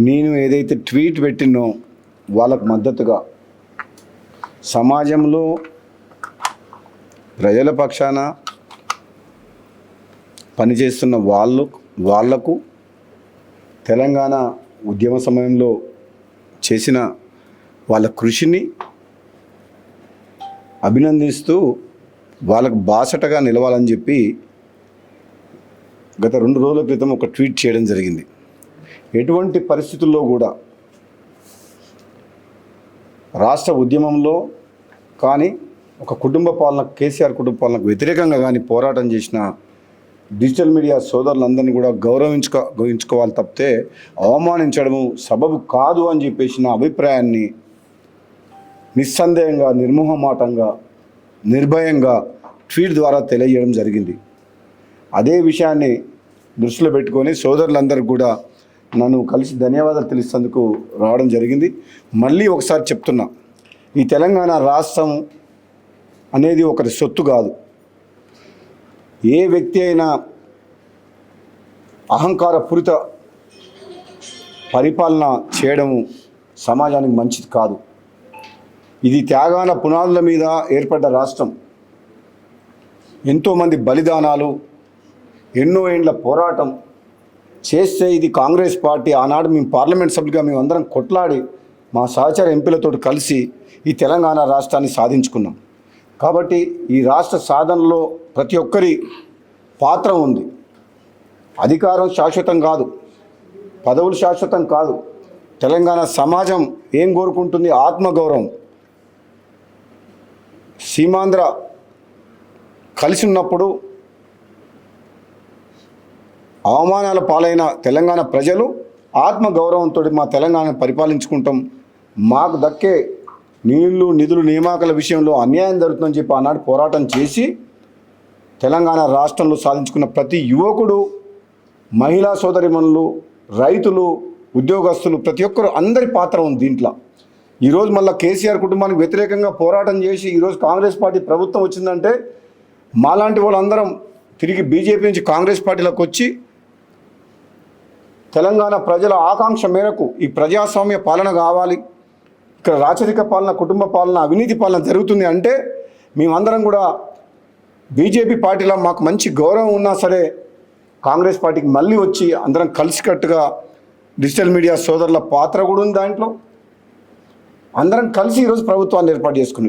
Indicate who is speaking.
Speaker 1: నేను ఏదైతే ట్వీట్ పెట్టినో వాళ్ళకు మద్దతుగా సమాజంలో ప్రజల పక్షాన పనిచేస్తున్న వాళ్లకు తెలంగాణ ఉద్యమ సమయంలో చేసిన వాళ్ళ కృషిని అభినందిస్తూ వాళ్ళకు బాసటగా నిలవాలని చెప్పి గత 2 రోజుల క్రితం ఒక ట్వీట్ చేయడం జరిగింది. ఎటువంటి పరిస్థితుల్లో కూడా రాష్ట్ర ఉద్యమంలో కానీ ఒక కుటుంబ పాలన కేసీఆర్ కుటుంబ పాలనకు వ్యతిరేకంగా కానీ పోరాటం చేసిన డిజిటల్ మీడియా సోదరులందరినీ కూడా గౌరవించుకోవాలి తప్పితే అవమానించడము సబబు కాదు అని చెప్పేసి నా అభిప్రాయాన్ని నిస్సందేహంగా నిర్మోహమాటంగా నిర్భయంగా ట్వీట్ ద్వారా తెలియజేయడం జరిగింది. అదే విషయాన్ని దృష్టిలో పెట్టుకొని సోదరులందరూ కూడా నన్ను కలిసి ధన్యవాదాలు తెలుస్తేందుకు రావడం జరిగింది. మళ్ళీ ఒకసారి చెప్తున్నా, ఈ తెలంగాణ రాష్ట్రం అనేది ఒకరి సొత్తు కాదు. ఏ వ్యక్తి అయినా అహంకారపూరిత పరిపాలన చేయడము సమాజానికి మంచిది కాదు. ఇది త్యాగాల పునాదుల మీద ఏర్పడ్డ రాష్ట్రం. ఎంతోమంది బలిదానాలు, ఎన్నో ఏండ్ల పోరాటం చేస్తే ఇది కాంగ్రెస్ పార్టీ ఆనాడు మేము పార్లమెంట్ సభ్యులుగా మేము అందరం కొట్లాడి మా సహచర ఎంపీలతో కలిసి ఈ తెలంగాణ రాష్ట్రాన్ని సాధించుకున్నాం. కాబట్టి ఈ రాష్ట్ర సాధనలో ప్రతి ఒక్కరి పాత్ర ఉంది. అధికారం శాశ్వతం కాదు, పదవులు శాశ్వతం కాదు. తెలంగాణ సమాజం ఏం కోరుకుంటుంది? ఆత్మగౌరవం. సీమాంధ్ర కలిసి ఉన్నప్పుడు అవమానాల పాలైన తెలంగాణ ప్రజలు ఆత్మగౌరవంతో మా తెలంగాణను పరిపాలించుకుంటాం, మాకు దక్కే నీళ్లు నిధులు నియామకాల విషయంలో అన్యాయం జరుగుతుందని చెప్పి ఆనాడు పోరాటం చేసి తెలంగాణ రాష్ట్రంలో సాధించుకున్న ప్రతి యువకుడు, మహిళా సోదరిమణులు, రైతులు, ఉద్యోగస్తులు ప్రతి ఒక్కరు అందరి పాత్ర ఉంది దీంట్లో. ఈరోజు మళ్ళీ కేసీఆర్ కుటుంబానికి వ్యతిరేకంగా పోరాటం చేసి ఈరోజు కాంగ్రెస్ పార్టీ ప్రభుత్వం వచ్చిందంటే మాలాంటి వాళ్ళందరం తిరిగి బీజేపీ నుంచి కాంగ్రెస్ పార్టీలోకి వచ్చి తెలంగాణ ప్రజల ఆకాంక్ష మేరకు ఈ ప్రజాస్వామ్య పాలన కావాలి, ఇక్కడ రాచరిక పాలన, కుటుంబ పాలన, అవినీతి పాలన జరుగుతుంది అంటే మేమందరం కూడా బీజేపీ పార్టీలో మాకు మంచి గౌరవం ఉన్నా సరే కాంగ్రెస్ పార్టీకి మళ్ళీ వచ్చి అందరం కలిసికట్టుగా డిజిటల్ మీడియా సోదరుల పాత్ర కూడా ఉంది దాంట్లో. అందరం కలిసి ఈరోజు ప్రభుత్వాన్ని ఏర్పాటు చేసుకున్నాం.